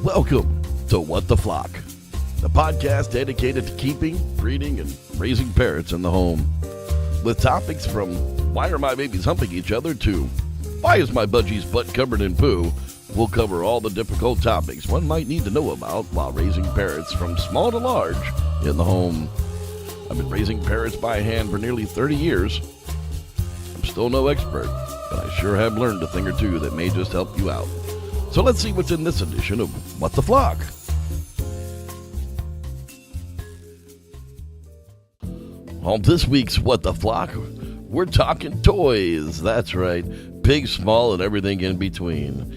Welcome to What the Flock, the podcast dedicated to keeping, breeding, and raising parrots in the home. With topics from why are my babies humping each other to why is my budgie's butt covered in poo, we'll cover all the difficult topics one might need to know about while raising parrots from small to large in the home. I've been raising parrots by hand for nearly 30 years. I'm still no expert, but I sure have learned a thing or two that may just help you out. So let's see what's in this edition of What the Flock. On this week's What the Flock, we're talking toys. That's right, big, small, and everything in between.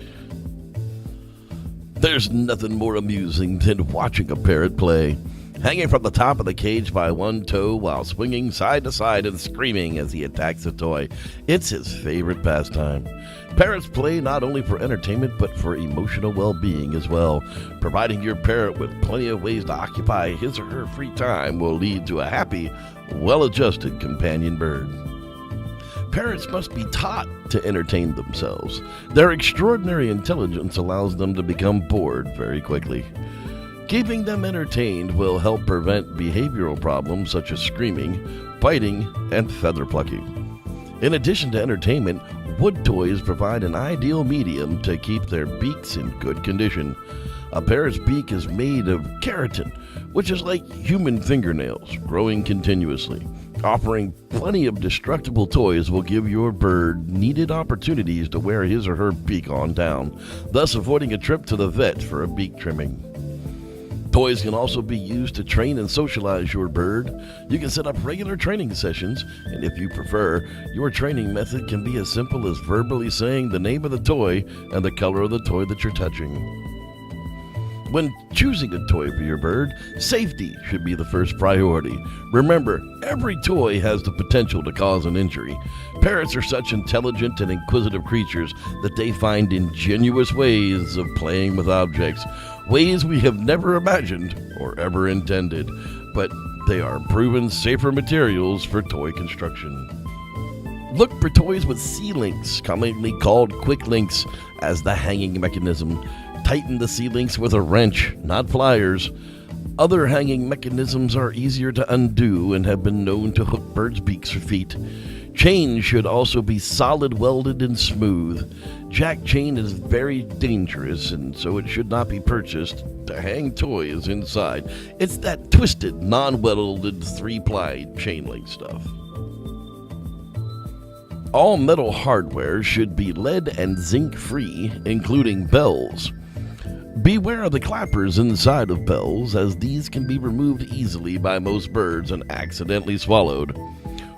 There's nothing more amusing than watching a parrot play, hanging from the top of the cage by one toe while swinging side to side and screaming as he attacks the toy. It's his favorite pastime. Parrots play not only for entertainment but for emotional well-being as well. Providing your parrot with plenty of ways to occupy his or her free time will lead to a happy, well-adjusted companion bird. Parrots must be taught to entertain themselves. Their extraordinary intelligence allows them to become bored very quickly. Keeping them entertained will help prevent behavioral problems such as screaming, biting, and feather plucking. In addition to entertainment, wood toys provide an ideal medium to keep their beaks in good condition. A parrot's beak is made of keratin, which is like human fingernails, growing continuously. Offering plenty of destructible toys will give your bird needed opportunities to wear his or her beak on down, thus avoiding a trip to the vet for a beak trimming. Toys can also be used to train and socialize your bird. You can set up regular training sessions, and if you prefer, your training method can be as simple as verbally saying the name of the toy and the color of the toy that you're touching. When choosing a toy for your bird, safety should be the first priority. Remember, every toy has the potential to cause an injury. Parrots are such intelligent and inquisitive creatures that they find ingenious ways of playing with objects, ways we have never imagined or ever intended, but they are proven safer materials for toy construction. Look for toys with C-links, commonly called quick links, as the hanging mechanism. Tighten the C-links with a wrench, not pliers. Other hanging mechanisms are easier to undo and have been known to hook birds' beaks or feet. Chain should also be solid, welded, and smooth. Jack chain is very dangerous, and so it should not be purchased to hang toys inside. It's that twisted, non-welded 3-ply chain link stuff. All metal hardware should be lead and zinc free, including bells. Beware of the clappers inside of bells, as these can be removed easily by most birds and accidentally swallowed.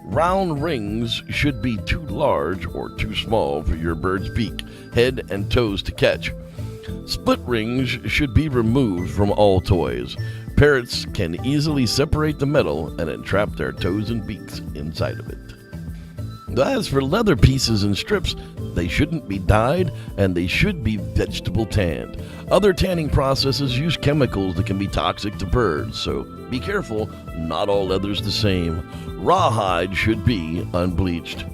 Round rings should be too large or too small for your bird's beak, head, and toes to catch. Split rings should be removed from all toys. Parrots can easily separate the metal and entrap their toes and beaks inside of it. As for leather pieces and strips, they shouldn't be dyed and they should be vegetable tanned. Other tanning processes use chemicals that can be toxic to birds, so be careful, not all leather's the same. Rawhide should be unbleached.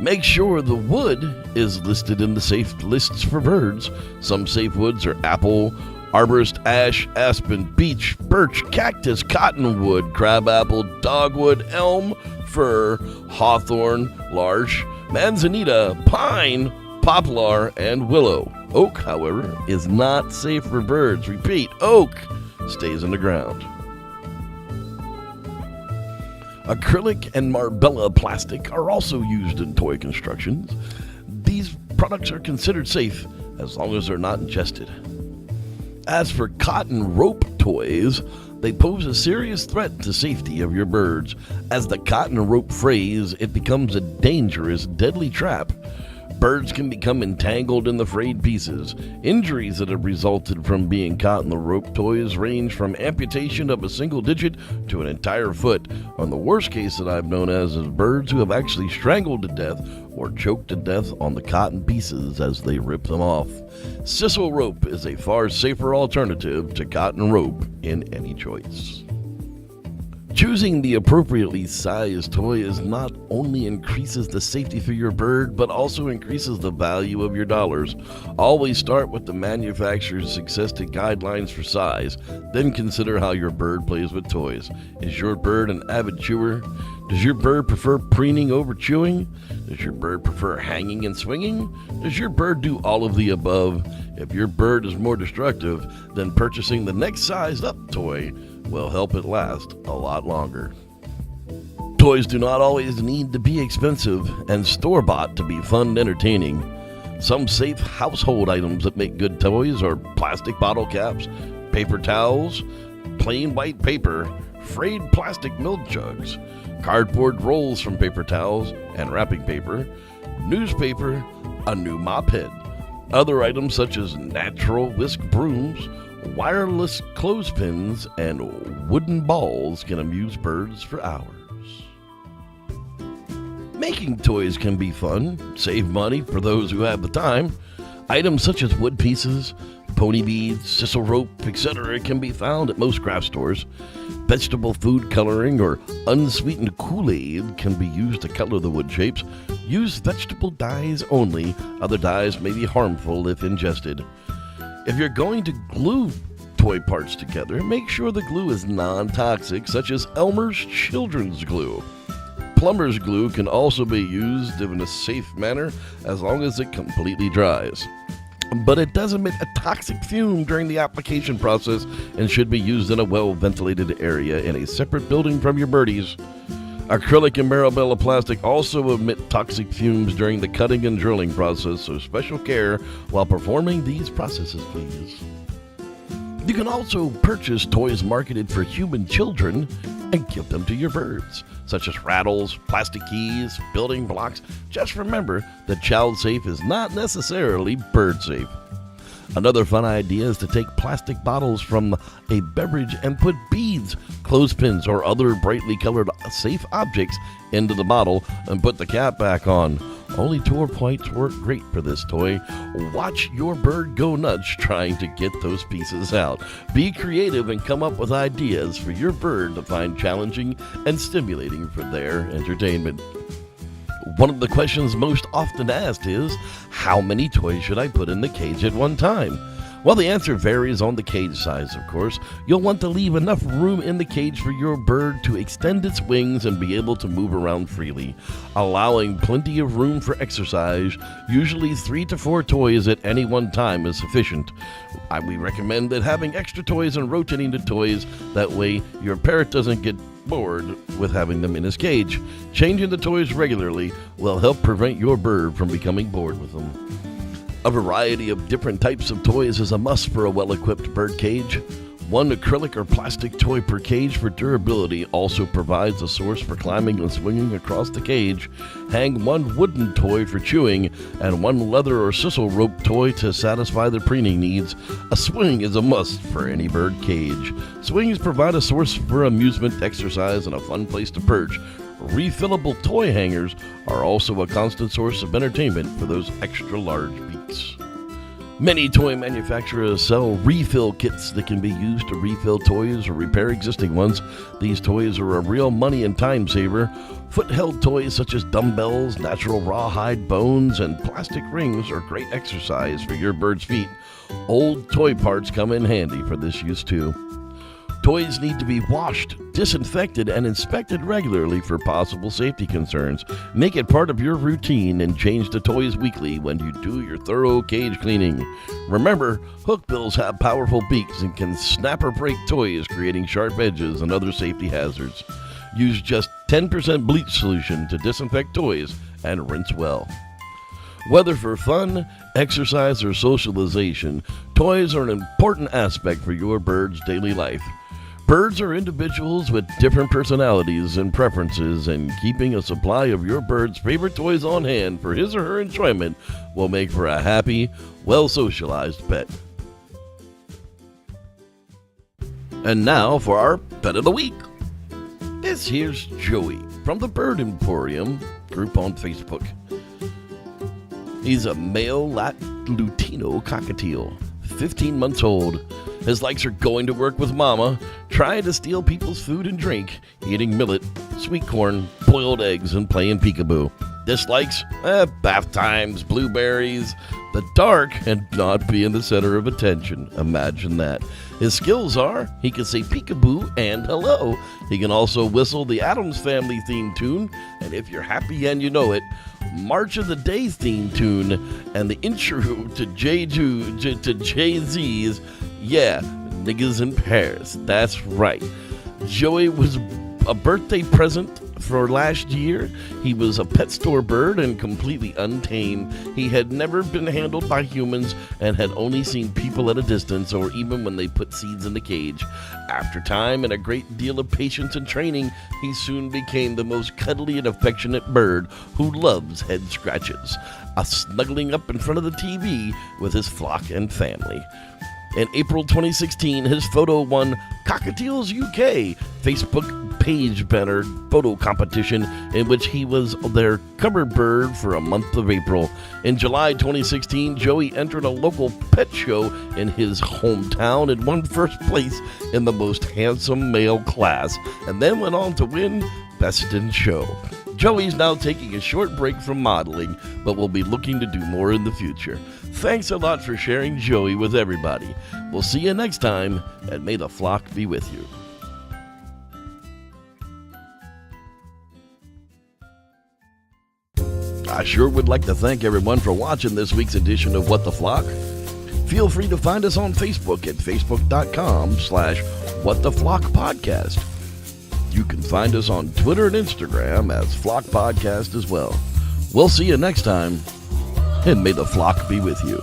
Make sure the wood is listed in the safe lists for birds. Some safe woods are apple, arborist, ash, aspen, beech, birch, cactus, cottonwood, crabapple, dogwood, elm, fir, hawthorn, larch, manzanita, pine, poplar, and willow. Oak, however, is not safe for birds. Repeat, oak stays in the ground. Acrylic and Marbella plastic are also used in toy constructions. These products are considered safe as long as they're not ingested. As for cotton rope toys, they pose a serious threat to safety of your birds. As the cotton rope frays, it becomes a dangerous, deadly trap. Birds can become entangled in the frayed pieces. Injuries that have resulted from being caught in the rope toys range from amputation of a single digit to an entire foot. On the worst case that I've known as is birds who have actually strangled to death or choked to death on the cotton pieces as they rip them off. Sisal rope is a far safer alternative to cotton rope in any choice. Choosing the appropriately sized toy is not only increases the safety for your bird, but also increases the value of your dollars. Always start with the manufacturer's suggested guidelines for size, then consider how your bird plays with toys. Is your bird an avid chewer? Does your bird prefer preening over chewing? Does your bird prefer hanging and swinging? Does your bird do all of the above? If your bird is more destructive, then purchasing the next sized up toy will help it last a lot longer. Toys do not always need to be expensive and store-bought to be fun and entertaining. Some safe household items that make good toys are plastic bottle caps, paper towels, plain white paper, frayed plastic milk jugs, cardboard rolls from paper towels and wrapping paper, newspaper, a new mop head. Other items such as natural whisk brooms, wireless clothespins, and wooden balls can amuse birds for hours. Making toys can be fun, save money for those who have the time. Items such as wood pieces, pony beads, sisal rope, etc. can be found at most craft stores. Vegetable food coloring or unsweetened Kool-Aid can be used to color the wood shapes. Use vegetable dyes only. Other dyes may be harmful if ingested. If you're going to glue toy parts together, make sure the glue is non-toxic, such as Elmer's Children's Glue. Plumber's glue can also be used in a safe manner as long as it completely dries. But it does emit a toxic fume during the application process and should be used in a well-ventilated area in a separate building from your birdies. Acrylic and Marabella plastic also emit toxic fumes during the cutting and drilling process, so special care while performing these processes, please. You can also purchase toys marketed for human children and give them to your birds, such as rattles, plastic keys, building blocks. Just remember that child safe is not necessarily bird safe. Another fun idea is to take plastic bottles from a beverage and put beads, clothespins, or other brightly colored safe objects into the bottle and put the cap back on. Only 2 points work great for this toy. Watch your bird go nuts trying to get those pieces out. Be creative and come up with ideas for your bird to find challenging and stimulating for their entertainment. One of the questions most often asked is, how many toys should I put in the cage at one time? Well, the answer varies on the cage size, of course. You'll want to leave enough room in the cage for your bird to extend its wings and be able to move around freely, allowing plenty of room for exercise. Usually 3 to 4 toys at any one time is sufficient. We recommend that having extra toys and rotating the toys, that way your parrot doesn't get bored with having them in his cage. Changing the toys regularly will help prevent your bird from becoming bored with them. A variety of different types of toys is a must for a well-equipped bird cage. 1 acrylic or plastic toy per cage for durability also provides a source for climbing and swinging across the cage. Hang 1 wooden toy for chewing and 1 leather or sisal rope toy to satisfy their preening needs. A swing is a must for any bird cage. Swings provide a source for amusement, exercise, and a fun place to perch. Refillable toy hangers are also a constant source of entertainment for those extra large beaks. Many toy manufacturers sell refill kits that can be used to refill toys or repair existing ones. These toys are a real money and time saver. Foot-held toys such as dumbbells, natural rawhide bones, and plastic rings are great exercise for your bird's feet. Old toy parts come in handy for this use too. Toys need to be washed, disinfected, and inspected regularly for possible safety concerns. Make it part of your routine and change the toys weekly when you do your thorough cage cleaning. Remember, hookbills have powerful beaks and can snap or break toys, creating sharp edges and other safety hazards. Use just 10% bleach solution to disinfect toys and rinse well. Whether for fun, exercise, or socialization, toys are an important aspect for your bird's daily life. Birds are individuals with different personalities and preferences, and keeping a supply of your bird's favorite toys on hand for his or her enjoyment will make for a happy, well-socialized pet. And now for our Pet of the Week. This here's Joey from the Bird Emporium group on Facebook. He's a male Lutino cockatiel, 15 months old. His likes are going to work with mama, trying to steal people's food and drink, eating millet, sweet corn, boiled eggs, and playing peekaboo. Dislikes? Bath times, blueberries, the dark, and not being the center of attention. Imagine that. His skills are, he can say peekaboo and hello. He can also whistle the Addams Family theme tune, and if you're happy and you know it, March of the Days theme tune, and the intro to Jay-Z's, yeah, Niggas in Paris. That's right. Joey was a birthday present for last year. He was a pet store bird and completely untamed. He had never been handled by humans and had only seen people at a distance or even when they put seeds in the cage. After time and a great deal of patience and training, he soon became the most cuddly and affectionate bird who loves head scratches, snuggling up in front of the TV with his flock and family. In April 2016, his photo won Cockatiels UK Facebook page banner photo competition in which he was their cover bird for a month of April. In July 2016, Joey entered a local pet show in his hometown and won first place in the most handsome male class, and then went on to win Best in Show. Joey's now taking a short break from modeling, but will be looking to do more in the future. Thanks a lot for sharing Joey with everybody. We'll see you next time, and may the flock be with you. I sure would like to thank everyone for watching this week's edition of What the Flock. Feel free to find us on Facebook at facebook.com/WhatTheFlockPodcast. You can find us on Twitter and Instagram as Flock Podcast as well. We'll see you next time, and may the flock be with you.